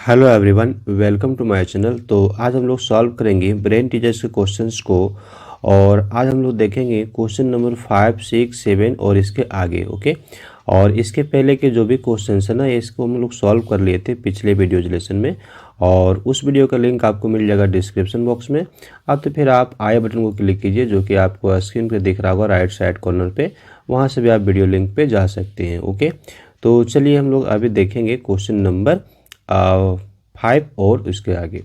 Hello everyone, welcome to my channel. तो आज हम लोग सॉल्व करेंगे ब्रेन टीचर्स के क्वेश्चंस को। और आज हम लोग देखेंगे क्वेश्चन नंबर 5, 6, 7 और इसके आगे। ओके। और इसके पहले के जो भी क्वेश्चंस है ना, इसको हम लोग सॉल्व कर लिए थे पिछले वीडियोज लेसन में। और उस वीडियो का लिंक आपको मिल जाएगा डिस्क्रिप्शन बॉक्स में। अब तो फिर आप आई बटन को क्लिक कीजिए, जो कि आपको स्क्रीन पर दिख रहा होगा राइट साइड कॉर्नर पे। वहाँ से भी आप वीडियो लिंक पे जा सकते हैं। ओके। तो चलिए हम लोग अभी देखेंगे क्वेश्चन नंबर 5 और उसके आगे।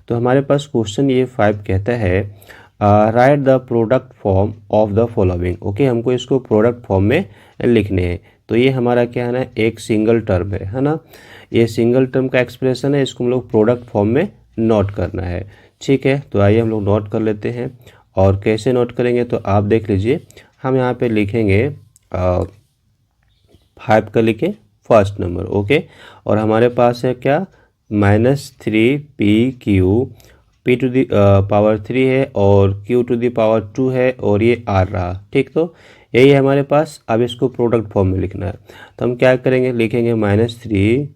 तो हमारे पास क्वेश्चन ये 5 कहता है write the product form of the following. Okay, हमको इसको प्रोडक्ट फॉर्म में लिखने हैं। तो ये हमारा क्या है ना, एक सिंगल टर्म है ना। ये सिंगल टर्म का एक्सप्रेशन है, इसको हम लोग प्रोडक्ट फॉर्म में नोट करना है। ठीक है, तो आइए हम लोग नोट कर लेते हैं। और कैसे नोट करेंगे तो आप देख लीजिए। हम यहाँ पे लिखेंगे 5 का लिखे फर्स्ट नंबर। ओके। और हमारे पास है क्या, -3 पी टू दी पावर 3 है और q टू दी पावर 2 है और ये r रहा। ठीक, तो यही है हमारे पास। अब इसको प्रोडक्ट फॉर्म में लिखना है। तो हम क्या करेंगे, लिखेंगे -3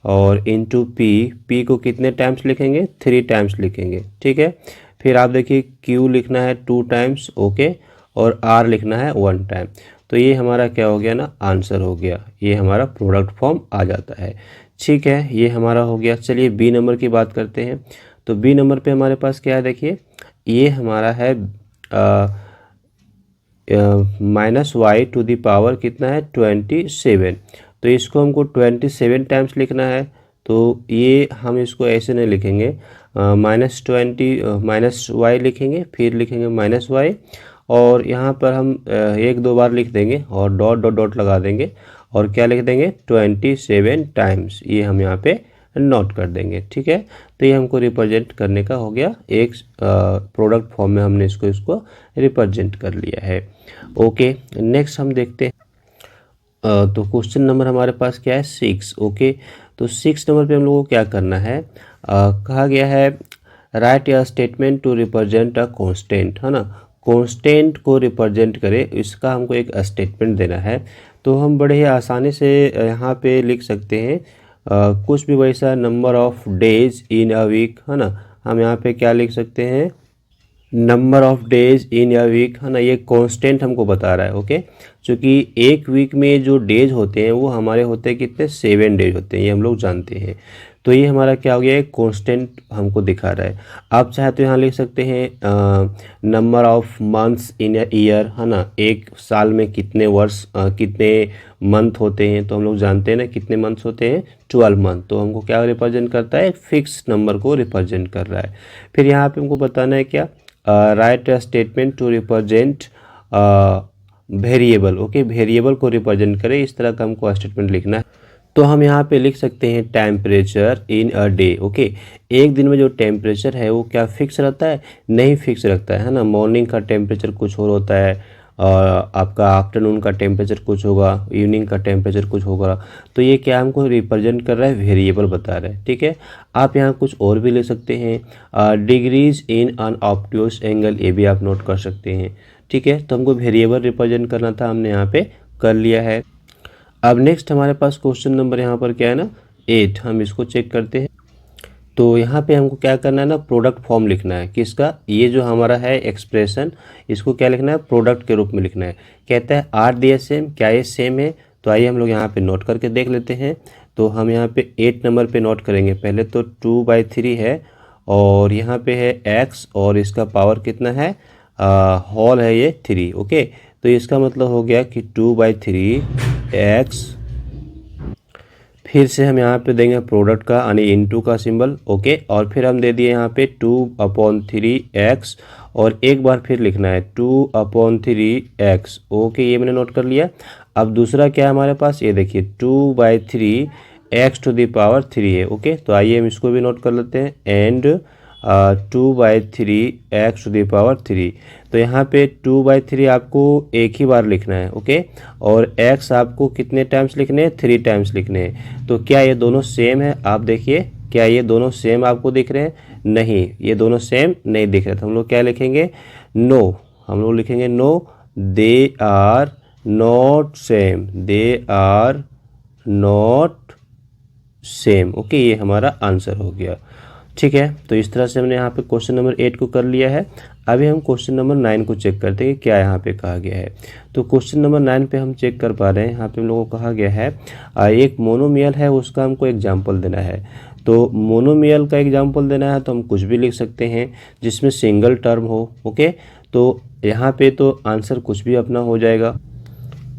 और इंटू p को कितने टाइम्स लिखेंगे, 3 टाइम्स लिखेंगे। ठीक है। फिर आप देखिए q लिखना है 2 टाइम्स। ओके। और r लिखना है 1 टाइम। तो ये हमारा क्या हो गया ना, आंसर हो गया। ये हमारा प्रोडक्ट फॉर्म आ जाता है। ठीक है, ये हमारा हो गया। चलिए बी नंबर की बात करते हैं। तो बी नंबर पे हमारे पास क्या है, देखिए ये हमारा है -y टू दी पावर कितना है, 27। तो इसको हमको 27 टाइम्स लिखना है। तो ये हम इसको ऐसे नहीं लिखेंगे, -y लिखेंगे, फिर लिखेंगे -y। और यहाँ पर हम एक दो बार लिख देंगे और डॉट डॉट डॉट लगा देंगे। और क्या लिख देंगे, 27 टाइम्स। ये हम यहाँ पे नोट कर देंगे। ठीक है। तो ये हमको रिप्रेजेंट करने का हो गया, एक प्रोडक्ट फॉर्म में हमने इसको रिप्रेजेंट कर लिया है। ओके, नेक्स्ट हम देखते हैं। तो क्वेश्चन नंबर हमारे पास क्या है, 6। ओके। तो 6 नंबर पे हम लोगों को क्या करना है, कहा गया है write a statement to represent a constant, है ना। कांस्टेंट को रिप्रेजेंट करे, इसका हमको एक स्टेटमेंट देना है। तो हम बड़े ही आसानी से यहाँ पे लिख सकते हैं कुछ भी वैसा number of days in a week, है ना। हम यहाँ पे क्या लिख सकते हैं, number of days in a week, है ना। ये कांस्टेंट हमको बता रहा है। ओके। क्योंकि एक वीक में जो डेज होते हैं वो हमारे होते हैं कितने, 7 डेज होते हैं, ये हम लोग जानते हैं। तो ये हमारा क्या हो गया, एक कांस्टेंट हमको दिखा रहा है। आप चाहे तो यहाँ लिख सकते हैं number of months in a year, है ना। एक साल में कितने वर्ष कितने मंथ होते हैं, तो हम लोग जानते हैं ना कितने मंथ्स होते हैं, 12 मंथ। तो हमको क्या रिप्रेजेंट करता है, एक फिक्स नंबर को रिप्रेजेंट कर रहा है। फिर यहाँ पे हमको बताना है क्या, write a statement to represent variable. Okay, variable को रिप्रेजेंट करें, इस तरह का हमको स्टेटमेंट लिखना है। तो हम यहाँ पे लिख सकते हैं temperature in a day. Okay, एक दिन में जो टेम्परेचर है वो क्या फिक्स रहता है, नहीं फिक्स रखता है ना। मॉर्निंग का टेम्परेचर कुछ और होता है, आपका आफ्टरनून का टेम्परेचर कुछ होगा, इवनिंग का टेम्परेचर कुछ होगा। तो ये क्या हमको रिप्रेजेंट कर रहा है, वेरिएबल बता रहा है। ठीक है। आप यहाँ कुछ और भी ले सकते हैं, degrees in an obtuse angle, ये भी आप नोट कर सकते हैं। ठीक है। तो हमको वेरिएबल रिप्रेजेंट करना था, हमने यहाँ पे कर लिया है। अब नेक्स्ट हमारे पास क्वेश्चन नंबर यहाँ पर क्या है ना, 8। हम इसको चेक करते हैं। तो यहाँ पे हमको क्या करना है ना, प्रोडक्ट फॉर्म लिखना है। किसका, ये जो हमारा है एक्सप्रेशन, इसको क्या लिखना है, प्रोडक्ट के रूप में लिखना है। कहता है आर डी एस सेम, क्या ये सेम है। तो आइए हम लोग यहाँ पे नोट करके देख लेते हैं। तो हम यहाँ पे 8 नंबर पे नोट करेंगे। पहले तो 2/3 है और यहाँ पे है x और इसका पावर कितना है, होल है ये 3। ओके। तो इसका मतलब हो गया कि 2/3 x। फिर से हम यहाँ पे देंगे प्रोडक्ट का यानी इनटू का सिंबल। ओके। और फिर हम दे दिए यहाँ पे 2/3x और एक बार फिर लिखना है 2/3x। ओके, ये मैंने नोट कर लिया। अब दूसरा क्या है हमारे पास, ये देखिए 2/3 x टू द पावर 3 है। ओके, तो आइए हम इसको भी नोट कर लेते हैं। And 2/3 x to the power 3। तो यहाँ पे 2/3 आपको एक ही बार लिखना है। ओके। और x आपको कितने टाइम्स लिखने हैं, 3 टाइम्स लिखने हैं। तो क्या ये दोनों सेम है, आप देखिए क्या ये दोनों सेम आपको दिख रहे हैं, नहीं ये दोनों सेम नहीं दिख रहे। तो हम लोग क्या लिखेंगे, नो। हम लोग लिखेंगे no, they are not same, they are not same. Okay, ये हमारा आंसर हो गया। ठीक है, तो इस तरह से हमने यहाँ पे क्वेश्चन नंबर 8 को कर लिया है। अभी हम क्वेश्चन नंबर 9 को चेक करते हैं कि क्या यहाँ पे कहा गया है। तो क्वेश्चन नंबर 9 पे हम चेक कर पा रहे हैं, यहाँ पे हम लोगों को कहा गया है एक मोनोमियल है, उसका हमको एग्जाम्पल देना है। तो मोनोमियल का एग्जाम्पल देना है तो हम कुछ भी लिख सकते हैं जिसमें सिंगल टर्म हो। ओके, तो यहाँ पे तो आंसर कुछ भी अपना हो जाएगा।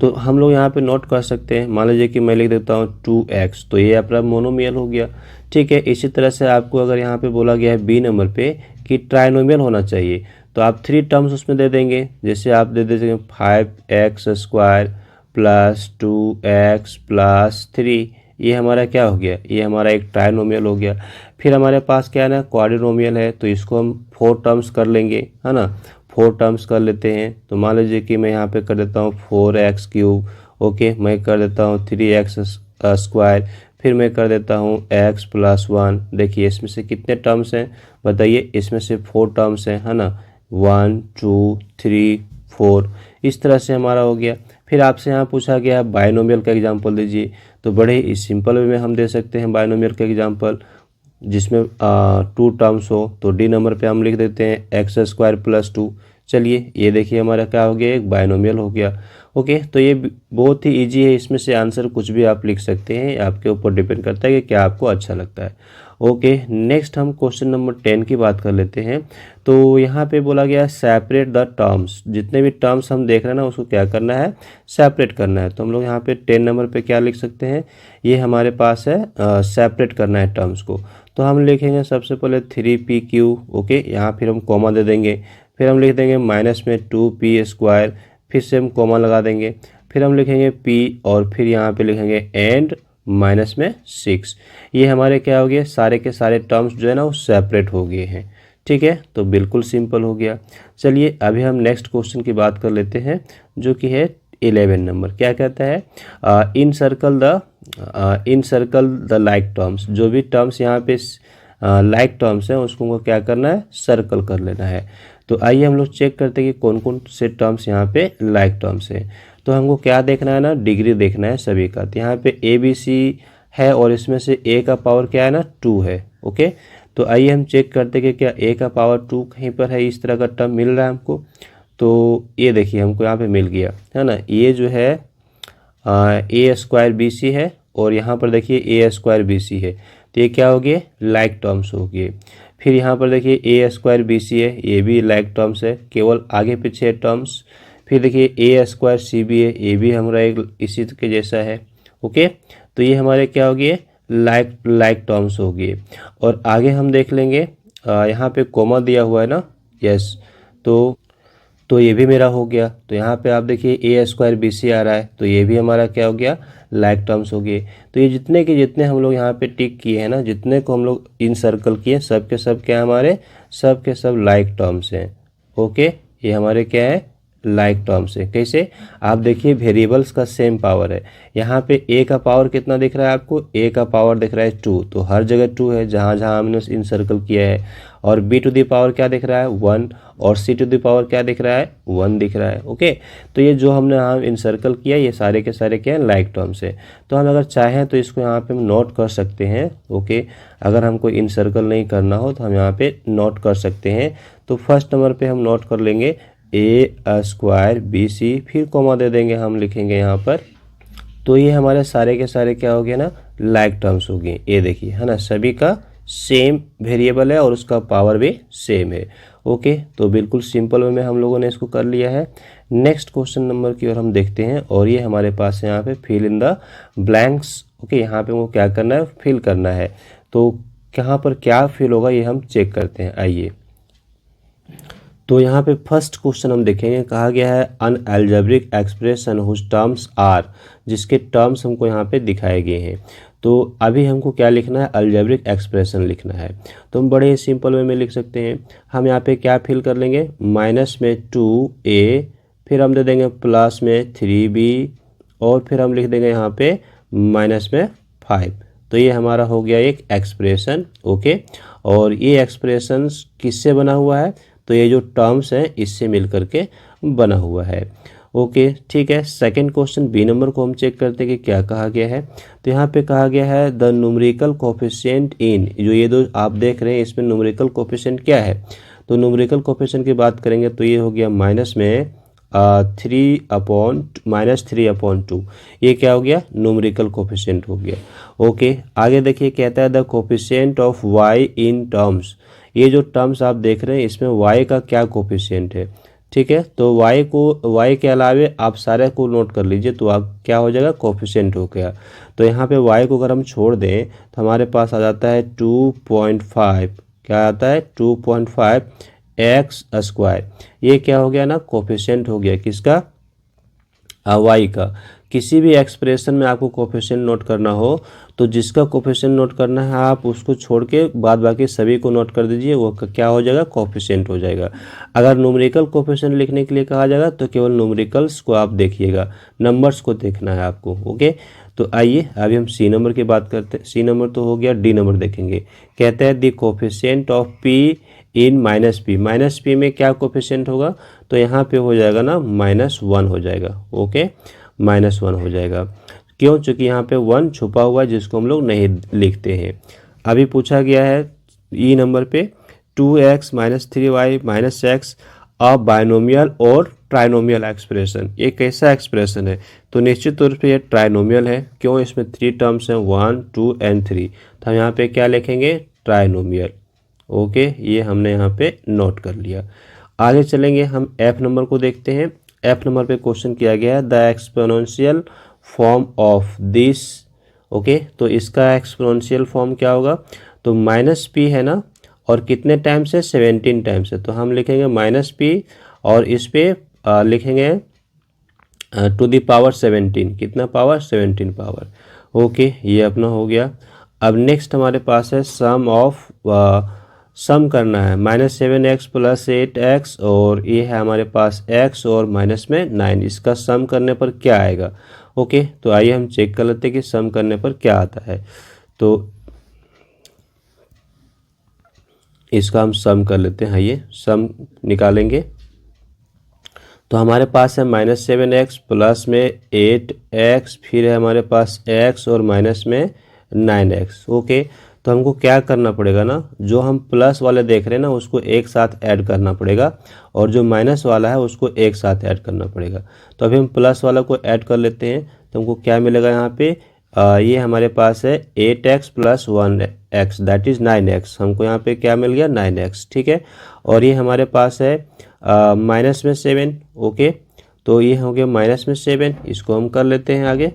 तो हम लोग यहाँ पे नोट कर सकते हैं, मान लीजिए कि मैं लिख देता हूँ 2x, तो ये अपना मोनोमियल हो गया। ठीक है, इसी तरह से आपको अगर यहाँ पे बोला गया है बी नंबर पे कि ट्राइनोमियल होना चाहिए, तो आप 3 टर्म्स उसमें दे देंगे। जैसे आप दे देंगे 5x² प्लस 2x प्लस 3, ये हमारा क्या हो गया, ये हमारा एक ट्राइनोमियल हो गया। फिर हमारे पास क्या है ना, क्वाड्रिनोमियल है, तो इसको हम 4 टर्म्स कर लेंगे, है ना। 4 टर्म्स कर लेते हैं, तो मान लीजिए कि मैं यहाँ पे कर देता हूँ 4x³। ओके, मैं कर देता हूँ 3x², फिर मैं कर देता हूँ x प्लस 1। देखिए इसमें से कितने टर्म्स हैं बताइए, इसमें से 4 टर्म्स हैं, है ना। 1 2 3 4, इस तरह से हमारा हो गया। फिर आपसे यहाँ पूछा गया है बाइनोमियल का एग्जांपल दीजिए, तो बड़े ही सिंपल वे में हम दे सकते हैं बाइनोमियल का एग्जांपल, जिसमें 2 टर्म्स हो। तो डी नंबर पे हम लिख देते हैं x² प्लस 2। चलिए ये देखिए हमारा क्या हो गया, एक बाइनोमियल हो गया। ओके, तो ये बहुत ही इजी है, इसमें से आंसर कुछ भी आप लिख सकते हैं, आपके ऊपर डिपेंड करता है कि क्या आपको अच्छा लगता है। ओके, नेक्स्ट हम क्वेश्चन नंबर 10 की बात कर लेते हैं। तो यहाँ पे बोला गया है सेपरेट द टर्म्स, जितने भी टर्म्स हम देख रहे हैं ना उसको क्या करना है, सेपरेट करना है। तो हम लोग यहाँ पे 10 नंबर पे क्या लिख सकते हैं, ये हमारे पास है सेपरेट करना है टर्म्स को। तो हम लिखेंगे सबसे पहले 3pq। ओके, यहाँ फिर हम कॉमा दे देंगे, फिर हम लिख देंगे माइनस में 2p², फिर से हम कॉमा लगा देंगे, फिर हम लिखेंगे p और फिर यहाँ पे लिखेंगे एंड माइनस में 6। ये हमारे क्या हो गए, सारे के सारे टर्म्स जो है ना वो सेपरेट हो गए हैं। ठीक है, तो बिल्कुल सिंपल हो गया। चलिए अभी हम नेक्स्ट क्वेश्चन की बात कर लेते हैं, जो कि है 11 नंबर। क्या कहता है, इन सर्कल द लाइक टर्म्स। जो भी टर्म्स यहाँ पे लाइक टर्म्स हैं उसको हमको क्या करना है, सर्कल कर लेना है। तो आइए हम लोग चेक करते हैं कि कौन कौन से टर्म्स यहाँ पे लाइक टर्म्स हैं। तो हमको क्या देखना है ना, डिग्री देखना है सभी का। तो यहाँ पे ABC है और इसमें से A का पावर क्या है ना, 2 है। ओके, तो आइए हम चेक करते हैं कि क्या A का पावर 2 कहीं पर है, इस तरह का टर्म मिल रहा है हमको। तो ये देखिए हमको यहाँ पे मिल गया है ना, ये जो है A² BC है और यहाँ पर देखिए A² BC है। तो ये क्या हो गए, लाइक टर्म्स हो गए। फिर यहाँ पर देखिए A² BC है, ये भी लाइक टर्म्स है, केवल आगे पीछे टर्म्स। फिर देखिए A² CB है, ये भी हमारा एक इसी के जैसा है। ओके, तो ये हमारे क्या हो गए, लाइक टर्म्स हो गए। और आगे हम देख लेंगे, यहाँ पे कोमा दिया हुआ है ना, यस, तो ये भी मेरा हो गया। तो यहाँ पे आप देखिए A² BC आ रहा है, तो ये भी हमारा क्या हो गया, लाइक टर्म्स हो गए। तो ये जितने के जितने हम लोग यहाँ पे टिक किए हैं ना, जितने को हम लोग इन सर्कल किए, सब के सब क्या हमारे, सब के सब लाइक टर्म्स हैं। ओके, ये हमारे क्या है, लाइक टर्म्स है। कैसे, आप देखिए वेरिएबल्स का सेम पावर है। यहाँ पे A का पावर कितना दिख रहा है आपको, A का पावर दिख रहा है 2, तो हर जगह 2 है जहाँ जहाँ हमने इन सर्कल किया है। और B टू दी पावर क्या दिख रहा है, 1, और C टू दी पावर क्या दिख रहा है, 1 दिख रहा है। ओके, तो ये जो हमने यहाँ इन सर्कल किया, ये सारे के सारे क्या है, लाइक टर्म्स है। तो हम अगर चाहें तो इसको यहाँ पे हम नोट कर सकते हैं। ओके, अगर हमको इन सर्कल नहीं करना हो तो हम यहाँ पे नोट कर सकते हैं। तो फर्स्ट नंबर पे हम नोट कर लेंगे A² BC, फिर कॉमा दे देंगे, हम लिखेंगे यहाँ पर। तो ये हमारे सारे के सारे क्या हो गए ना, लाइक टर्म्स हो गए। ये देखिए है ना, सभी का सेम वेरिएबल है और उसका पावर भी सेम है। ओके, तो बिल्कुल सिंपल वे में हम लोगों ने इसको कर लिया है। नेक्स्ट क्वेश्चन नंबर की ओर हम देखते हैं, और ये हमारे पास है यहाँ पे fill in the blanks. Okay, यहाँ पे वो क्या करना है, फिल करना है। तो कहाँ पर क्या फिल होगा ये हम चेक करते हैं, आइए। तो यहाँ पे फर्स्ट क्वेश्चन हम देखेंगे, कहा गया है an algebraic expression whose terms are, जिसके टर्म्स हमको यहाँ पे दिखाए गए हैं। तो अभी हमको क्या लिखना है, अलजेब्रिक एक्सप्रेशन लिखना है। तो हम बड़े ही सिंपल वे में लिख सकते हैं। हम यहाँ पे क्या फिल कर लेंगे, माइनस में 2a, फिर हम दे देंगे प्लस में 3b, और फिर हम लिख देंगे यहाँ पे माइनस में 5। तो ये हमारा हो गया एक एक्सप्रेशन। ओके, और ये एक्सप्रेशन किससे बना हुआ है, तो ये जो टर्म्स हैं इससे मिल करके बना हुआ है। ओके ठीक है। सेकंड क्वेश्चन बी नंबर को हम चेक करते हैं कि क्या कहा गया है। तो यहाँ पे कहा गया है द न्यूमेरिकल कोफिशिएंट इन, जो ये दो आप देख रहे हैं इसमें न्यूमेरिकल कोफिशिएंट क्या है। तो न्यूमेरिकल कोफिशिएंट की बात करेंगे तो ये हो गया माइनस में 3/-2, ये क्या हो गया न्यूमेरिकल कोफिशिएंट हो गया। ओके आगे देखिए कहता है the coefficient of y in terms, ये जो टर्म्स आप देख रहे हैं इसमें वाई का क्या कोफिशिएंट है। ठीक है, तो वाई के अलावे आप सारे को नोट कर लीजिए तो आप क्या हो जाएगा कोफिशिएंट हो गया। तो यहाँ पे वाई को अगर हम छोड़ दें तो हमारे पास आ जाता है 2.5, क्या आता है 2.5 एक्स स्क्वायर, ये क्या हो गया ना कोफिशिएंट हो गया किसका, वाई का। किसी भी एक्सप्रेशन में आपको कोफिशिएंट नोट करना हो तो जिसका कोफिशिएंट नोट करना है आप उसको छोड़ के बाद बाकी सभी को नोट कर दीजिए, वो क्या हो जाएगा कोफिशिएंट हो जाएगा। अगर न्यूमेरिकल कोफिशिएंट लिखने के लिए कहा जाएगा तो केवल न्यूमेरिकल्स को आप देखिएगा, नंबर्स को देखना है आपको। ओके तो आइए अभी हम सी नंबर की बात करते हैं। सी नंबर तो हो गया, डी नंबर देखेंगे। कहते हैं the coefficient of P in minus P, minus P में क्या कोफिशिएंट होगा, तो यहाँ पे हो जाएगा ना -1 हो जाएगा। ओके -1 हो जाएगा, क्यों, चूँकि यहाँ पे 1 छुपा हुआ है जिसको हम लोग नहीं लिखते हैं। अभी पूछा गया है ई नंबर पे 2x - 3y - x अ बायनोमियल और ट्राइनोमियल एक्सप्रेशन, ये कैसा एक्सप्रेशन है, तो निश्चित तौर पे ये ट्राइनोमियल है। क्यों, इसमें 3 टर्म्स हैं 1, 2 एंड 3, तो हम यहाँ पे क्या लिखेंगे ट्राइनोमियल। ओके ये हमने यहाँ पे नोट कर लिया। आगे चलेंगे हम एफ नंबर को देखते हैं। एफ नंबर पे क्वेश्चन किया गया है the exponential form of this. Okay तो इसका एक्सपोनेंशियल फॉर्म क्या होगा, तो -p है ना, और कितने टाइम्स है 17 टाइम्स है, तो हम लिखेंगे -p और इस पे लिखेंगे टू द पावर 17, कितना पावर 17 पावर। ओके ये अपना हो गया। अब नेक्स्ट हमारे पास है सम ऑफ, सम करना है -7x + 8x और ये है हमारे पास x और माइनस में 9, इसका सम करने पर क्या आएगा। ओके तो आइए हम चेक कर लेते हैं कि सम करने पर क्या आता है। तो इसका हम सम कर लेते हैं, आइए सम निकालेंगे। तो हमारे पास है -7x प्लस में 8x, फिर है हमारे पास x और माइनस में 9x। ओके तो हमको क्या करना पड़ेगा ना, जो हम प्लस वाले देख रहे हैं ना उसको एक साथ ऐड करना पड़ेगा और जो माइनस वाला है उसको एक साथ ऐड करना पड़ेगा। तो अभी हम प्लस वाला को ऐड कर लेते हैं तो हमको क्या मिलेगा यहाँ पे, ये हमारे पास है 8x + 1x that is 9x, हमको यहाँ पे क्या मिल गया 9x। ठीक है, और ये हमारे पास है माइनस में 7। ओके तो ये हो गया माइनस में 7, इसको हम कर लेते हैं आगे।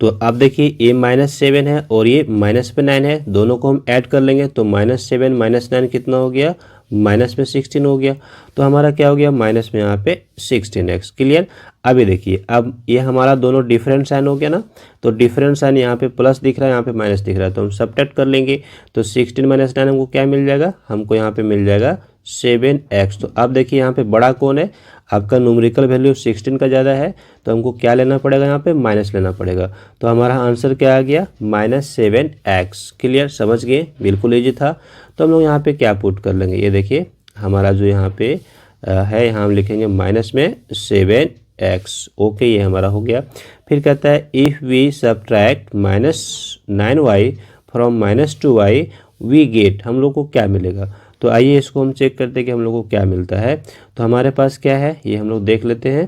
तो अब देखिए ये -7 है और ये माइनस में 9 है, दोनों को हम ऐड कर लेंगे तो -7 - 9 कितना हो गया, माइनस में 16 हो गया। तो हमारा क्या हो गया माइनस में यहाँ पे 16x। क्लियर। अभी देखिए अब ये हमारा दोनों डिफरेंट साइन हो गया ना, तो डिफरेंट साइन यहाँ पे प्लस दिख रहा है, यहाँ पे माइनस दिख रहा है, तो हम सबट्रैक्ट कर लेंगे। तो 16 - 9 हमको क्या मिल जाएगा, हमको यहाँ पे मिल जाएगा 7x। तो अब देखिए यहाँ पे बड़ा कौन है, आपका न्यूमेरिकल वैल्यू 16 का ज़्यादा है, तो हमको क्या लेना पड़ेगा, यहाँ पे माइनस लेना पड़ेगा। तो हमारा आंसर क्या आ गया -7x। क्लियर, समझ गए, बिल्कुल ईजी था। तो हम लोग यहाँ पे क्या पुट कर लेंगे, ये देखिए हमारा जो यहाँ पे है, यहाँ हम लिखेंगे माइनस में 7x। ओके ये हमारा हो गया। फिर कहता है if we subtract -9y from -2y we get, हम लोग को क्या मिलेगा। तो आइए इसको हम चेक करते हैं कि हम लोग को क्या मिलता है। तो हमारे पास क्या है ये हम लोग देख लेते हैं।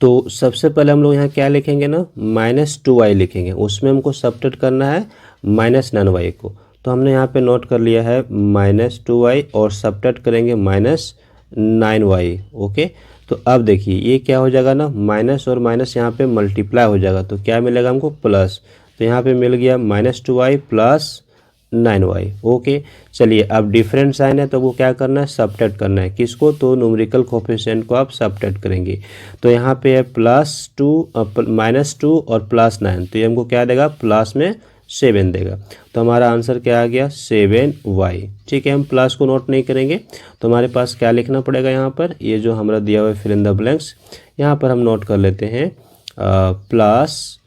तो सबसे पहले हम लोग यहाँ क्या लिखेंगे ना, -2y लिखेंगे, उसमें हमको सबट्रैक्ट करना है -9y को। तो हमने यहाँ पे नोट कर लिया है -2y और सबट्रैक्ट करेंगे -9y। ओके तो अब देखिए ये क्या हो जाएगा ना, माइनस और माइनस यहाँ पे मल्टीप्लाई हो जाएगा, तो क्या मिलेगा हमको प्लस। तो यहाँ पे मिल गया -2y + 9y। ओके चलिए अब डिफरेंट साइन है तो वो क्या करना है, सबट्रैक्ट करना है, किसको, तो न्यूमेरिकल कोफिशिएंट को आप सबट्रैक्ट करेंगे। तो यहाँ पे है -2 और +9, तो ये हमको क्या देगा, प्लस में 7 देगा। तो हमारा आंसर क्या आ गया 7y। ठीक है, हम प्लस को नोट नहीं करेंगे तो हमारे पास क्या लिखना पड़ेगा, यहाँ पर ये जो हमारा दिया हुआ है फिल इन द ब्लैंक्स, यहाँ पर हम नोट कर लेते हैं प्लस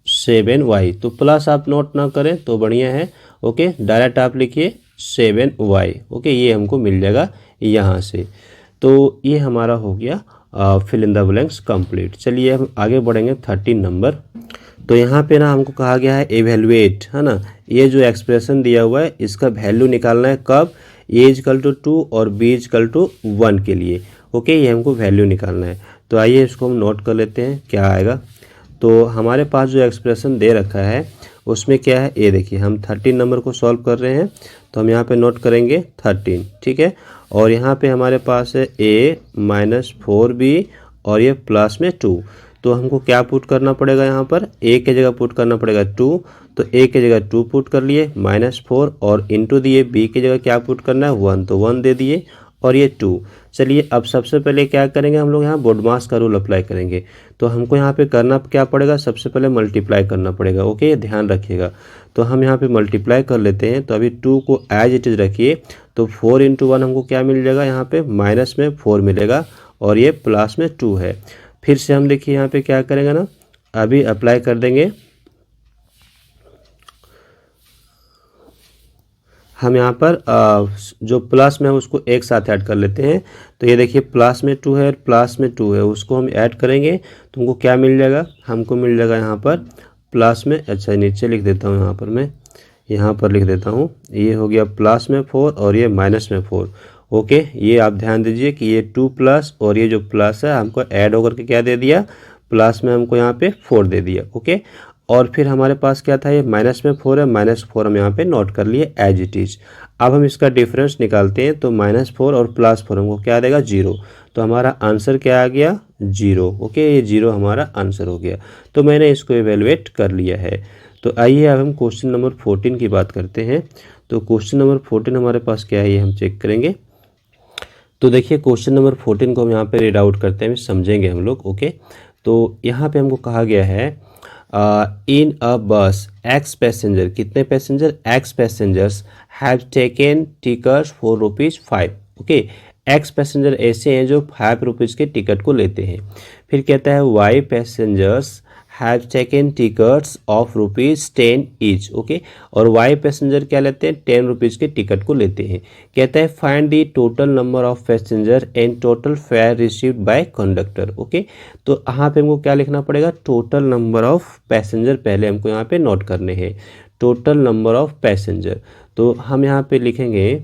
7y। तो प्लस आप नोट ना करें तो बढ़िया है। ओके डायरेक्ट आप लिखिए 7y। ओके ये हमको मिल जाएगा यहाँ से। तो ये हमारा हो गया fill in the blanks complete. चलिए हम आगे बढ़ेंगे 13 नंबर। तो यहाँ पे ना हमको कहा गया है एवेलुएट, है ना, ये जो एक्सप्रेशन दिया हुआ है इसका वैल्यू निकालना है कब, ए इजकल टू 2 और बी इजकल टू 1 के लिए। ओके, ये हमको वैल्यू निकालना है। तो आइए इसको हम नोट कर लेते हैं क्या आएगा। तो हमारे पास जो एक्सप्रेशन दे रखा है उसमें क्या है, ये देखिए हम 13 नंबर को सॉल्व कर रहे हैं। तो हम यहाँ पे नोट करेंगे 13, ठीक है। और यहाँ पे हमारे पास है a माइनस 4b और ये प्लस में 2। तो हमको क्या पुट करना पड़ेगा, यहाँ पर a की जगह पुट करना पड़ेगा 2। तो a की जगह 2 पुट कर लिए, -4 और इंटू दिए, b की जगह क्या पुट करना है 1, तो 1 दे दिए और ये 2। चलिए अब सबसे पहले क्या करेंगे हम लोग, यहाँ बोडमास का रूल अप्लाई करेंगे। तो हमको यहाँ पे करना क्या पड़ेगा, सबसे पहले मल्टीप्लाई करना पड़ेगा। ओके, ध्यान रखिएगा। तो हम यहाँ पे मल्टीप्लाई कर लेते हैं। तो अभी 2 को एज इट इज़ रखिए। तो 4 इंटू 1 हमको क्या मिल जाएगा, यहाँ पे माइनस में 4 मिलेगा और ये प्लस में 2 है। फिर से हम देखिए यहाँ पे क्या करेंगे ना, अभी अप्लाई कर देंगे। हम यहाँ पर जो प्लस में है उसको एक साथ ऐड कर लेते हैं। तो ये देखिए प्लस में 2 है, प्लस में 2 है, उसको हम ऐड करेंगे तो हमको क्या मिल जाएगा, हमको मिल जाएगा यहाँ पर प्लस में, अच्छा नीचे लिख देता हूँ, यहाँ पर मैं यहाँ पर लिख देता हूँ, ये हो गया प्लस में 4 और ये माइनस में 4। ओके, ये आप ध्यान दीजिए कि ये 2 प्लस और ये जो प्लस है हमको ऐड होकर के क्या दे दिया, प्लस में हमको यहाँ पे 4 दे दिया। ओके, और फिर हमारे पास क्या था, ये माइनस में 4 है, -4 हम यहाँ पे नोट कर लिए एज इट इज़। अब हम इसका डिफरेंस निकालते हैं। तो -4 और +4 हमको क्या देगा, 0। तो हमारा आंसर क्या आ गया, 0। ओके, ये 0 हमारा आंसर हो गया। तो मैंने इसको इवेलुएट कर लिया है। तो आइए अब हम क्वेश्चन नंबर 14 की बात करते हैं। तो क्वेश्चन नंबर 14 हमारे पास क्या है, ये हम चेक करेंगे। तो देखिए क्वेश्चन नंबर 14 को हम यहाँ पे रीड आउट करते हैं, समझेंगे हम लोग। ओके, तो यहाँ पे हमको कहा गया है इन अ बस एक्स पैसेंजर, कितने passenger, x passengers have taken ticket for ₹5। Okay, x passenger ऐसे हैं जो ₹5 के टिकट को लेते हैं। फिर कहता है why passengers have taken tickets of ₹10 each. Okay, और वाई पैसेंजर क्या लेते हैं, ₹10 के टिकट को लेते हैं। कहता है find the total number of passenger and total fair received by conductor. Okay, तो यहाँ पे हमको क्या लिखना पड़ेगा, टोटल नंबर ऑफ पैसेंजर पहले हमको यहाँ पे नोट करने हैं, टोटल नंबर ऑफ पैसेंजर। तो हम यहाँ पे लिखेंगे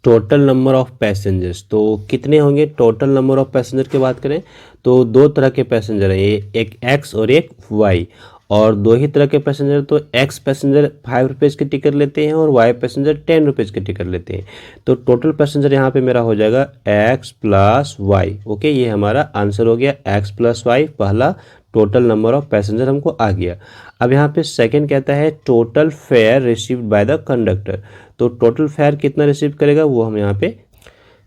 टोटल नंबर ऑफ पैसेंजर्स। तो कितने होंगे, टोटल नंबर ऑफ पैसेंजर की बात करें तो दो तरह के पैसेंजर हैं, एक एक्स और एक वाई। और दो ही तरह के पैसेंजर, तो एक्स पैसेंजर ₹5 के टिकट लेते हैं और वाई पैसेंजर ₹10 के टिकट लेते हैं। तो टोटल पैसेंजर यहाँ पे मेरा हो जाएगा एक्स प्लस वाई। ओके, ये हमारा आंसर हो गया, एक्स प्लस वाई पहला टोटल नंबर ऑफ पैसेंजर हमको आ गया। अब यहाँ पे सेकंड कहता है total fair received by the conductor. तो टोटल फेयर कितना रिसीव करेगा वो हम यहाँ पे,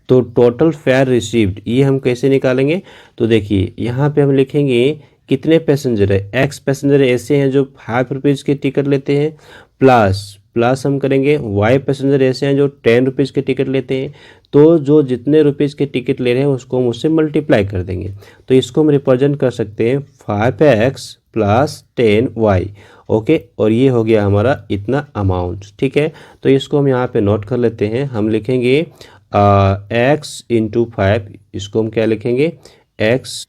तो टोटल फेयर रिसीव्ड ये हम कैसे निकालेंगे। तो देखिए यहाँ पे हम लिखेंगे कितने पैसेंजर है, एक्स पैसेंजर ऐसे हैं जो ₹5 के टिकट लेते हैं, प्लस हम करेंगे वाई पैसेंजर ऐसे हैं जो ₹10 के टिकट लेते हैं। तो जो जितने रुपीज़ के टिकट ले रहे हैं उसको हम उससे मल्टीप्लाई कर देंगे। तो इसको हम रिप्रेजेंट कर सकते हैं 5x + 10y। ओके, और ये हो गया हमारा इतना अमाउंट। ठीक है, तो इसको हम यहाँ पे नोट कर लेते हैं। हम लिखेंगे x × 5, इसको हम क्या लिखेंगे, x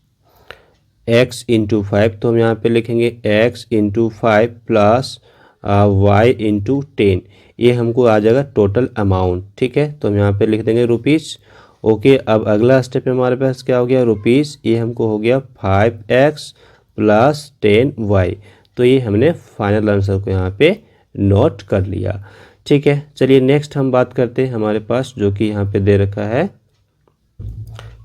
× 5। तो हम यहाँ पे लिखेंगे x × 5 + y × 10। ये हमको आ जाएगा टोटल अमाउंट। ठीक है, तो हम यहाँ पे लिख देंगे रुपीज़। ओके, अब अगला स्टेप हमारे पास क्या हो गया, रुपीज़, ये हमको हो गया 5x + 10y। तो ये हमने फाइनल आंसर को यहाँ पे नोट कर लिया। ठीक है, चलिए नेक्स्ट हम बात करते हैं हमारे पास जो कि यहाँ पे दे रखा है।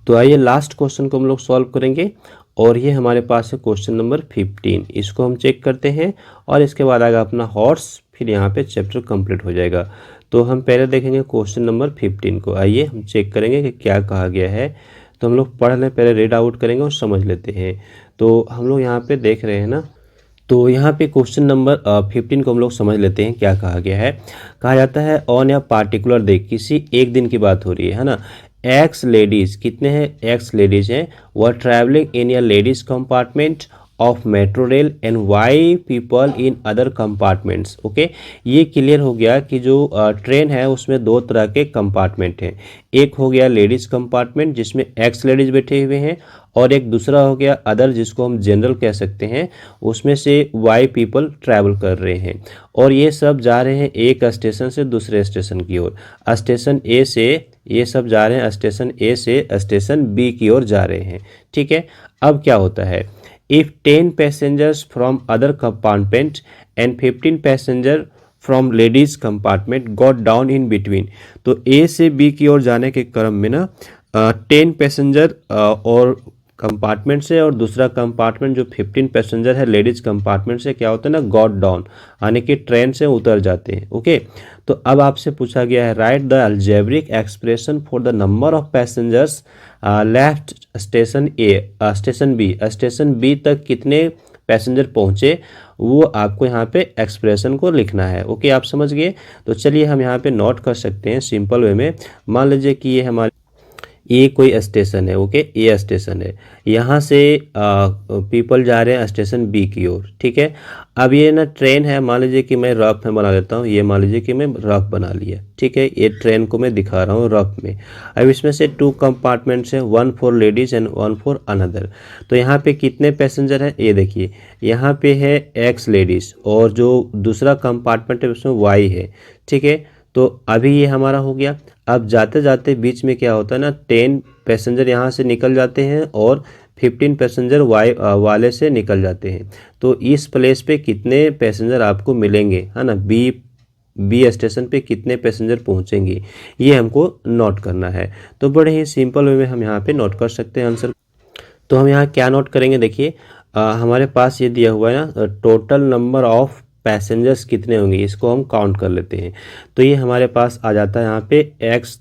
तो आइए लास्ट क्वेश्चन को हम लोग सॉल्व करेंगे और ये हमारे पास है क्वेश्चन नंबर 15। इसको हम चेक करते हैं और इसके बाद आएगा अपना हॉर्स, फिर यहाँ पे चैप्टर कंप्लीट हो जाएगा। तो हम पहले देखेंगे क्वेश्चन नंबर 15 को। आइए हम चेक करेंगे कि क्या कहा गया है। तो हम लोग पढ़ लें, पहले रीड आउट करेंगे और समझ लेते हैं। तो हम लोग यहाँ पे देख रहे हैं ना, तो यहाँ पे क्वेश्चन नंबर 15 को हम लोग समझ लेते हैं क्या कहा गया है। कहा जाता है ऑन या पार्टिकुलर डे, किसी एक दिन की बात हो रही है ना, एक्स लेडीज़, कितने हैं, एक्स लेडीज़ हैं, वह ट्रैवलिंग इन या ladies compartment of metro rail and why people in other compartments. Okay, ये क्लियर हो गया कि जो ट्रेन है उसमें दो तरह के कंपार्टमेंट हैं। एक हो गया लेडीज़ कंपार्टमेंट जिसमें एक्स लेडीज़ बैठे हुए हैं, और एक दूसरा हो गया अदर जिसको हम जनरल कह सकते हैं, उसमें से वाई पीपल ट्रैवल कर रहे हैं। और ये सब जा रहे हैं एक स्टेशन से दूसरे स्टेशन की ओर। स्टेशन ए से ये सब जा रहे हैं, स्टेशन ए से स्टेशन बी की ओर जा रहे हैं। ठीक है, अब क्या होता है, if 10 passengers from other compartment and 15 passenger from ladies compartment got down in between. तो ए से बी की ओर जाने के क्रम में ना 10 पैसेंजर और कंपार्टमेंट से, और दूसरा कंपार्टमेंट जो 15 पैसेंजर है लेडीज कंपार्टमेंट से क्या होता है ना, गॉट डाउन, यानी कि ट्रेन से उतर जाते हैं। ओके, तो अब आपसे पूछा गया है write the algebraic expression for the number of passengers left station A station B. Station B तक कितने पैसेंजर पहुँचे वो आपको यहाँ पे एक्सप्रेशन को लिखना है। ओके, आप समझ गए। तो चलिए हम यहाँ पे नोट कर सकते हैं सिंपल वे में। मान लीजिए कि ये हमारे ये कोई स्टेशन है। ओके, ये स्टेशन है, यहाँ से पीपल जा रहे हैं स्टेशन बी की ओर। ठीक है, अब ये ना ट्रेन है, मान लीजिए कि मैं रफ में बना लेता हूँ, ये मान लीजिए कि मैं रफ बना लिया। ठीक है, ये ट्रेन को मैं दिखा रहा हूँ रफ में। अब इसमें से 2 कंपार्टमेंट्स हैं, 1 for ladies and 1 for another. तो यहाँ पे कितने पैसेंजर हैं, ये देखिए यहाँ पे है एक्स लेडीज़, और जो दूसरा कंपार्टमेंट है उसमें वाई है। ठीक है, तो अभी ये हमारा हो गया। अब जाते जाते बीच में क्या होता है ना, 10 पैसेंजर यहाँ से निकल जाते हैं और 15 पैसेंजर वाले से निकल जाते हैं। तो इस प्लेस पे कितने पैसेंजर आपको मिलेंगे, है ना, बी स्टेशन पे कितने पैसेंजर पहुँचेंगे, ये हमको नोट करना है। तो बड़े ही सिंपल वे में हम यहाँ पे नोट कर सकते हैं आंसर। तो हम यहाँ क्या नोट करेंगे, देखिए हमारे पास ये दिया हुआ है ना, टोटल नंबर ऑफ पैसेंजर्स कितने होंगे, इसको हम काउंट कर लेते हैं। तो ये हमारे पास आ जाता है यहाँ पे x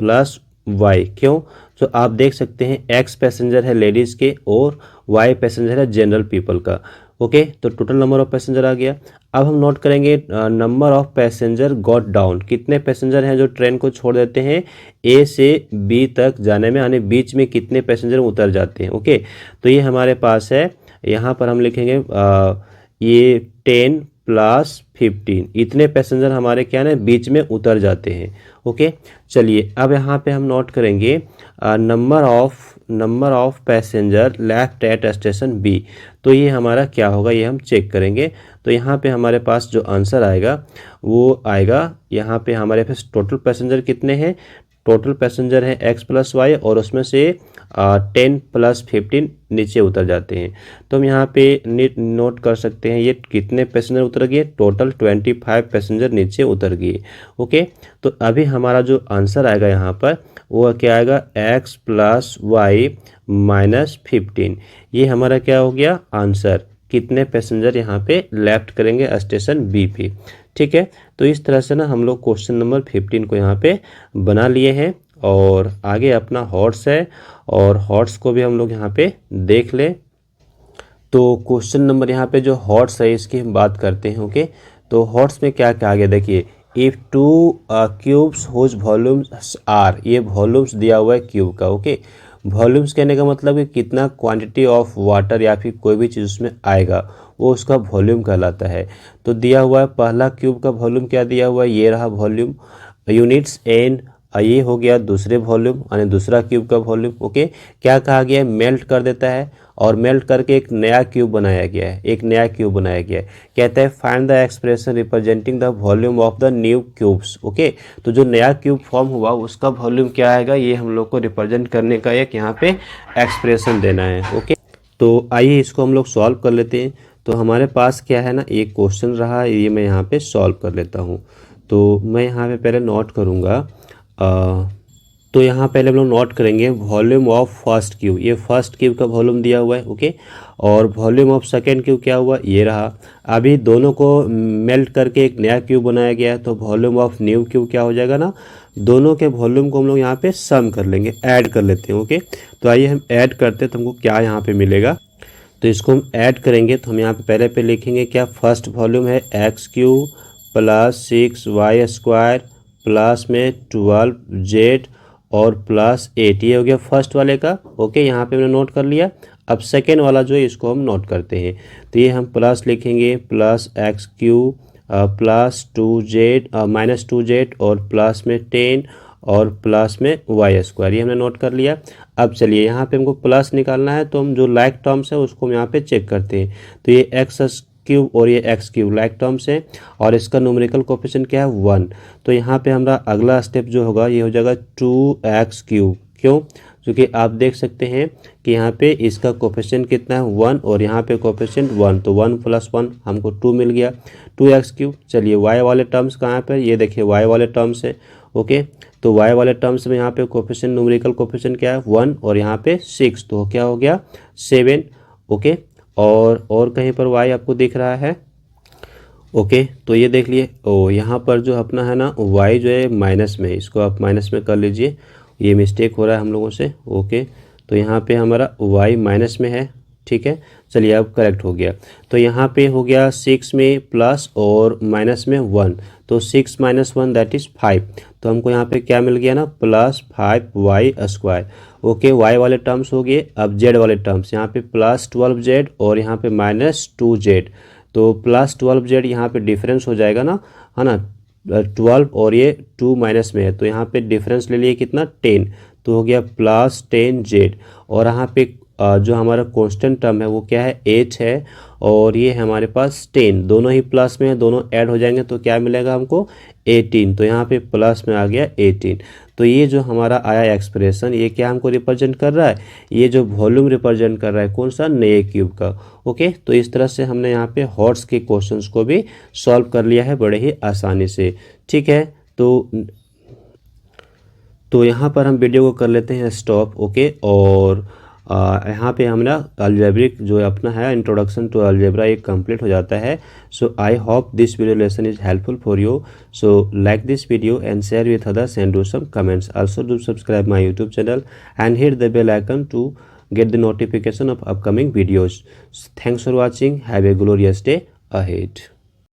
प्लस वाई। क्यों, तो आप देख सकते हैं x पैसेंजर है लेडीज़ के और y पैसेंजर है जनरल पीपल का। ओके, तो टोटल नंबर ऑफ पैसेंजर आ गया। अब हम नोट करेंगे number of passenger got down, कितने पैसेंजर हैं जो ट्रेन को छोड़ देते हैं ए से बी तक जाने में, यानी बीच में कितने पैसेंजर उतर जाते हैं। ओके, तो ये हमारे पास है, यहाँ पर हम लिखेंगे ये 10 प्लस 15, इतने पैसेंजर हमारे क्या है बीच में उतर जाते हैं। ओके, चलिए अब यहाँ पे हम नोट करेंगे number of passenger left at station B. तो ये हमारा क्या होगा, ये हम चेक करेंगे। तो यहाँ पे हमारे पास जो आंसर आएगा वो आएगा, यहाँ पे हमारे पास टोटल पैसेंजर कितने हैं, टोटल पैसेंजर है x प्लस वाई, और उसमें से 10 प्लस 15 नीचे उतर जाते हैं। तो हम यहाँ पे नोट कर सकते हैं ये कितने पैसेंजर उतर गए, टोटल 25 पैसेंजर नीचे उतर गए। ओके, तो अभी हमारा जो आंसर आएगा यहाँ पर वो क्या आएगा, x प्लस वाई माइनस 15। ये हमारा क्या हो गया आंसर, कितने पैसेंजर यहाँ पे लेफ्ट करेंगे स्टेशन बी पे। ठीक है, तो इस तरह से ना हम लोग क्वेश्चन नंबर 15 को यहाँ पे बना लिए हैं, और आगे अपना हॉर्स है, और हॉर्स को भी हम लोग यहाँ पे देख लें। तो क्वेश्चन नंबर यहाँ पे जो हॉर्स है इसकी हम बात करते हैं। ओके, तो हॉर्स में क्या क्या आ गया, देखिए if 2 cubes whose volumes are, ये वॉल्यूम्स दिया हुआ है क्यूब का। ओके, वॉल्यूम्स कहने का मतलब कि कितना क्वांटिटी ऑफ वाटर या फिर कोई भी चीज़ उसमें आएगा वो उसका वॉल्यूम कहलाता है। तो दिया हुआ है पहला क्यूब का वॉल्यूम क्या दिया हुआ है, ये रहा वॉल्यूम, यूनिट्स एन, ये हो गया दूसरे वॉल्यूम यानी दूसरा क्यूब का वॉल्यूम। ओके, क्या कहा गया है, मेल्ट कर देता है, और मेल्ट करके एक नया क्यूब बनाया गया है, एक नया क्यूब बनाया गया है। कहता है find the expression representing the volume of the new cubes. Okay, तो जो नया क्यूब फॉर्म हुआ उसका वॉल्यूम क्या आएगा, ये हम लोग को रिप्रेजेंट करने का एक यहाँ पे एक्सप्रेशन देना है। ओके, तो आइए इसको हम लोग सॉल्व कर लेते हैं। तो हमारे पास क्या है ना, एक क्वेश्चन रहा, ये मैं यहाँ पे सॉल्व कर लेता हूँ। तो मैं यहाँ पे पहले नोट करूँगा, तो यहाँ पहले हम लोग नोट करेंगे वॉल्यूम ऑफ फर्स्ट क्यूब, ये फर्स्ट क्यूब का वॉल्यूम दिया हुआ है। ओके, और वॉल्यूम ऑफ सेकंड क्यूब क्या हुआ, ये रहा। अभी दोनों को मेल्ट करके एक नया क्यूब बनाया गया है, तो वॉल्यूम ऑफ न्यू क्यूब क्या हो जाएगा ना, दोनों के वॉल्यूम को हम लोग यहाँ पे सम कर लेंगे, ऐड कर लेते हैं। ओके, तो आइए हम ऐड करते हैं, तो हमको क्या यहाँ पे मिलेगा। तो इसको हम ऐड करेंगे, तो हम यहाँ पे पहले पे लिखेंगे क्या, फर्स्ट वॉल्यूम है x cube plus 6y square plus में 12z और प्लस 8, ये हो गया फर्स्ट वाले का। ओके, यहाँ पे मैंने नोट कर लिया। अब सेकेंड वाला जो है इसको हम नोट करते हैं। तो ये हम प्लस लिखेंगे plus x Q plus 2z minus 2z और प्लस में 10 और प्लस में वाई स्क्वायर, ये हमने नोट कर लिया। अब चलिए यहाँ पे हमको प्लस निकालना है, तो हम जो लाइक टर्म्स है उसको हम यहाँ पे चेक करते हैं। तो ये एक्स क्यूब और ये एक्स क्यूब लाइक टर्म्स है और इसका न्यूमेरिकल कोफिशिएंट क्या है 1। तो यहाँ पे हमारा अगला स्टेप जो होगा ये हो जाएगा 2x क्यूब। क्यों? क्योंकि आप देख सकते हैं कि यहाँ पे इसका कोफिशिएंट कितना है 1 और यहाँ पे कोफिशिएंट 1, तो 1 + 1 हमको 2 मिल गया, 2x क्यूब। चलिए y वाले टर्म्स कहाँ पर, ये देखिए y वाले टर्म्स है। ओके, तो y वाले टर्म्स में यहाँ पे कोफिशिएंट न्यूमेरिकल कोफिशिएंट क्या है 1 और यहाँ पे 6, तो क्या हो गया 7। ओके, और कहीं पर y आपको दिख रहा है? ओके, तो ये देख लिए यहाँ पर जो अपना है ना y जो है माइनस में, इसको आप माइनस में कर लीजिए, ये मिस्टेक हो रहा है हम लोगों से। ओके, तो यहाँ पे हमारा y माइनस में है, ठीक है। चलिए अब करेक्ट हो गया। तो यहाँ पे हो गया 6 में प्लस और माइनस में 1, तो 6 - 1 दैट इज़ 5। तो हमको यहाँ पे क्या मिल गया ना +5y²। ओके, y वाले टर्म्स हो गए। अब z वाले टर्म्स, यहाँ पे +12z और यहाँ पे -2z, तो +12z यहाँ पे डिफरेंस हो जाएगा ना, है ना, 12 और ये 2 माइनस में है, तो यहाँ पे डिफरेंस ले लिए कितना 10, तो हो गया +10z। और यहाँ पे जो हमारा कांस्टेंट टर्म है वो क्या है 8 है और ये हमारे पास 10, दोनों ही प्लस में है, दोनों ऐड हो जाएंगे तो क्या मिलेगा हमको 18, तो यहाँ पे प्लस में आ गया 18। तो ये जो हमारा आया एक्सप्रेशन ये क्या हमको रिप्रेजेंट कर रहा है, ये जो वॉल्यूम रिप्रेजेंट कर रहा है कौन सा, नए क्यूब का। ओके, तो इस तरह से हमने यहाँ पे हॉट्स के क्वेश्चंस को भी सॉल्व कर लिया है बड़े ही आसानी से, ठीक है। तो यहाँ पर हम वीडियो को कर लेते हैं स्टॉप। ओके, और यहाँ पे हम ना अलजेब्रिक जो अपना है इंट्रोडक्शन टू अलजेब्रा ये कंप्लीट हो जाता है। So I hope this video lesson is helpful for you. So like this video and share with others and do some comments. Also do subscribe my YouTube channel and hit the bell icon to get the notification of upcoming videos. Thanks for watching. Have a glorious day ahead.